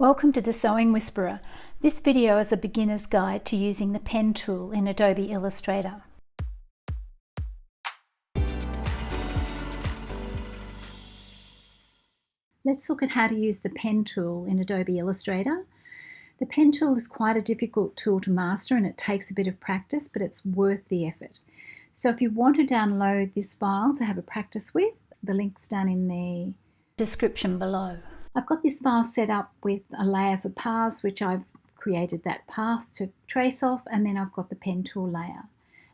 Welcome to the Sewing Whisperer. This video is a beginner's guide to using the pen tool in Adobe Illustrator. Let's look at how to use the pen tool in Adobe Illustrator. The pen tool is quite a difficult tool to master and it takes a bit of practice, but it's worth the effort. So if you want to download this file to have a practice with, the link's down in the description below. I've got this file set up with a layer for paths, which I've created that path to trace off, and then I've got the pen tool layer.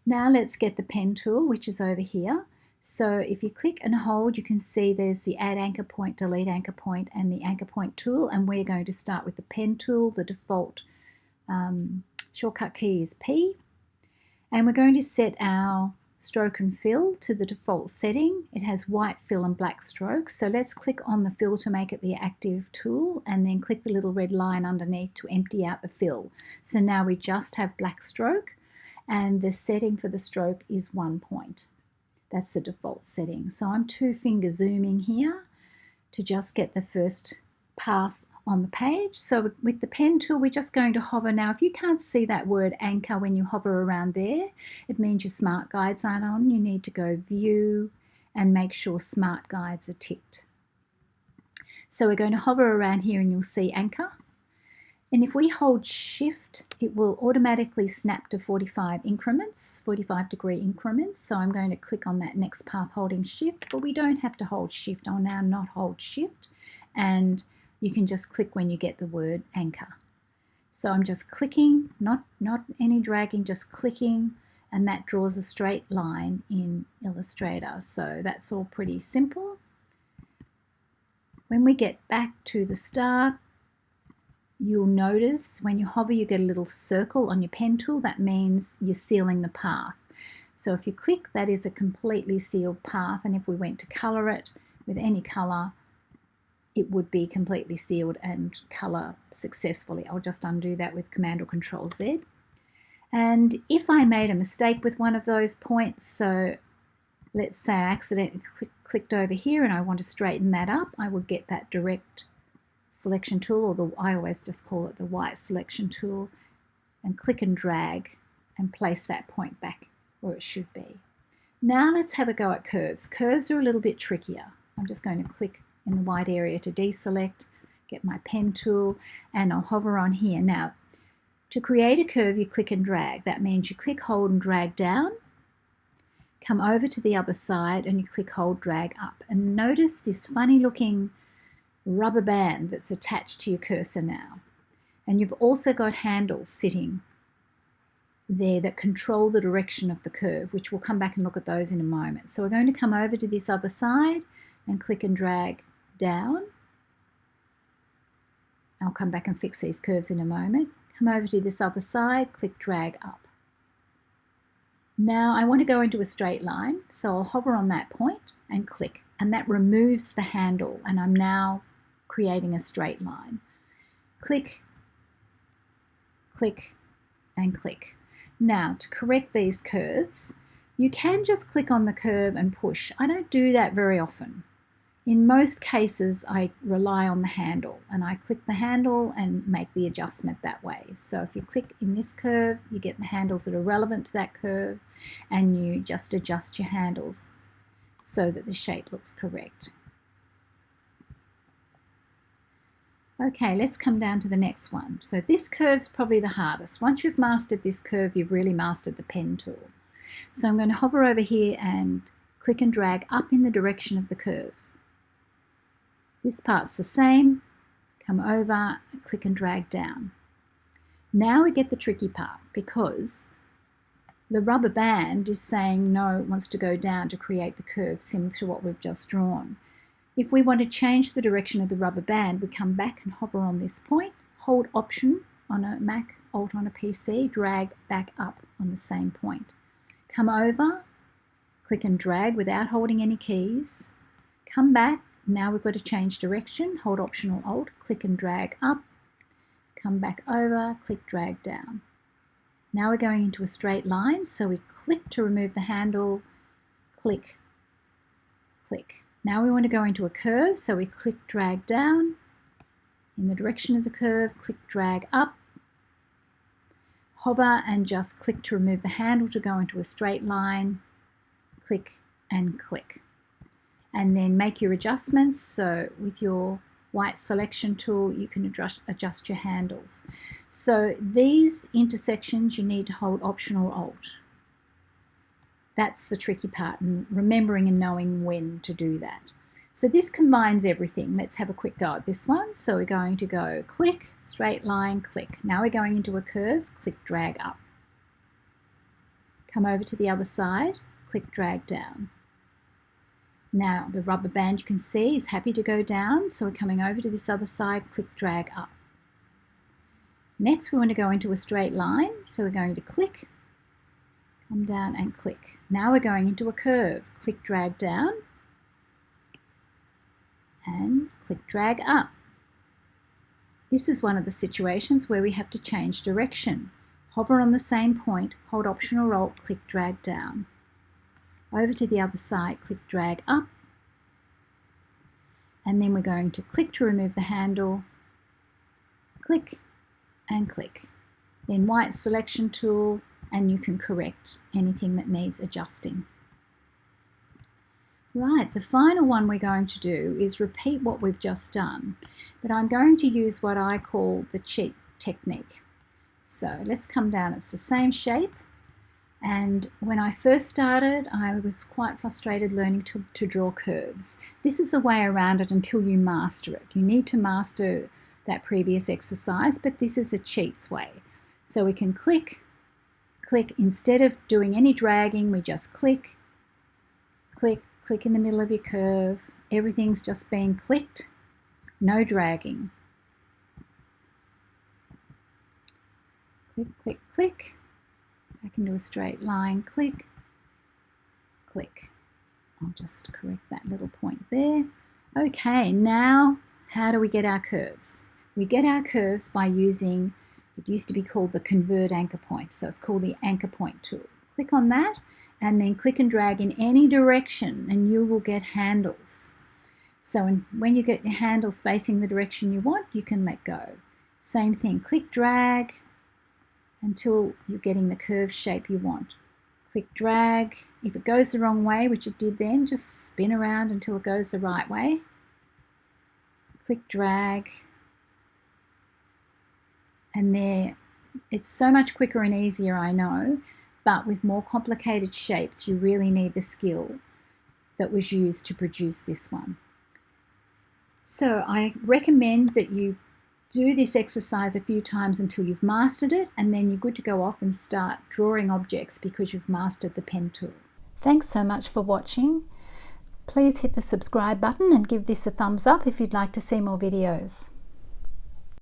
Now let's get the pen tool, which is over here. So if you click and hold, you can see there's the add anchor point, delete anchor point, and the anchor point tool, and we're going to start with the pen tool. The default shortcut key is P, and we're going to set our stroke and fill to the default setting. It has white fill and black strokes, so let's click on the fill to make it the active tool, and then click the little red line underneath to empty out the fill. So now we just have black stroke, and the setting for the stroke is 1 point. That's the default setting. So I'm 2-finger zooming here to just get the first path on the page. So with the pen tool, we're just going to hover. Now, if you can't see that word anchor when you hover around there, it means your smart guides aren't on. You need to go view and make sure smart guides are ticked. So we're going to hover around here and you'll see anchor. And if we hold shift, it will automatically snap to 45 increments, 45-degree increments. So I'm going to click on that next path holding shift, but we don't have to hold shift. I'll now not hold shift, and you can just click when you get the word anchor. So I'm just clicking, not any dragging, just clicking, and that draws a straight line in Illustrator. So that's all pretty simple. When we get back to the start, you'll notice when you hover you get a little circle on your pen tool. That means you're sealing the path. So if you click, that is a completely sealed path, and if we went to color it with any color, it would be completely sealed and color successfully. I'll just undo that with Command or Control Z. And if I made a mistake with one of those points, so let's say I accidentally clicked over here and I want to straighten that up, I would get that direct selection tool, or I always just call it the white selection tool, and click and drag and place that point back where it should be. Now let's have a go at curves. Curves are a little bit trickier. I'm just going to click in the white area to deselect, get my pen tool, and I'll hover on here. Now, to create a curve, you click and drag. That means you click, hold, and drag down, come over to the other side, and you click, hold, drag up. And notice this funny looking rubber band that's attached to your cursor now. And you've also got handles sitting there that control the direction of the curve, which we'll come back and look at those in a moment. So we're going to come over to this other side and click and drag down. I'll come back and fix these curves in a moment. Come over to this other side, click drag up. Now I want to go into a straight line, so I'll hover on that point and click, and that removes the handle, and I'm now creating a straight line. Click, click, and click. Now to correct these curves, you can just click on the curve and push. I don't do that very often. In most cases, I rely on the handle, and I click the handle and make the adjustment that way. So if you click in this curve, you get the handles that are relevant to that curve, and you just adjust your handles so that the shape looks correct. Okay, let's come down to the next one. So this curve's probably the hardest. Once you've mastered this curve, you've really mastered the pen tool. So I'm going to hover over here and click and drag up in the direction of the curve. This part's the same. Come over, click and drag down. Now we get the tricky part, because the rubber band is saying no, it wants to go down to create the curve similar to what we've just drawn. If we want to change the direction of the rubber band, we come back and hover on this point, hold Option on a Mac, Alt on a PC, drag back up on the same point. Come over, click and drag without holding any keys, come back. Now we've got to change direction, hold Option or Alt, click and drag up, come back over, click drag down. Now we're going into a straight line, so we click to remove the handle, click, click. Now we want to go into a curve, so we click drag down, in the direction of the curve, click, drag up, hover and just click to remove the handle to go into a straight line, click and click. And then make your adjustments. So with your white selection tool, you can adjust your handles. So these intersections you need to hold Option or Alt. That's the tricky part, and remembering and knowing when to do that. So this combines everything. Let's have a quick go at this one. So we're going to go click, straight line, click. Now we're going into a curve, click, drag up. Come over to the other side, click, drag down. Now the rubber band you can see is happy to go down, so we're coming over to this other side, click, drag up. Next we want to go into a straight line, so we're going to click, come down and click. Now we're going into a curve, click, drag down, and click, drag up. This is one of the situations where we have to change direction. Hover on the same point, hold Option or Alt, click, drag down. Over to the other side, click, drag up, and then we're going to click to remove the handle, click and click. Then white selection tool, and you can correct anything that needs adjusting. Right, the final one we're going to do is repeat what we've just done, but I'm going to use what I call the cheat technique. So let's come down, it's the same shape. And when I first started, I was quite frustrated learning to draw curves. This is a way around it until you master it. You need to master that previous exercise, but this is a cheats way. So we can click, click. Instead of doing any dragging, we just click, click, click in the middle of your curve. Everything's just being clicked, no dragging. Click, click, click. Back into a straight line, click, click. I'll just correct that little point there. Okay, now how do we get our curves? We get our curves by using, it used to be called the Convert Anchor Point, so it's called the Anchor Point tool. Click on that and then click and drag in any direction and you will get handles. So when you get your handles facing the direction you want, you can let go. Same thing, click, drag, until you're getting the curved shape you want. Click, drag. If it goes the wrong way, which it did then, just spin around until it goes the right way. Click, drag. And there, it's so much quicker and easier, I know, but with more complicated shapes, you really need the skill that was used to produce this one. So I recommend that you do this exercise a few times until you've mastered it, and then you're good to go off and start drawing objects because you've mastered the pen tool. Thanks so much for watching. Please hit the subscribe button and give this a thumbs up if you'd like to see more videos.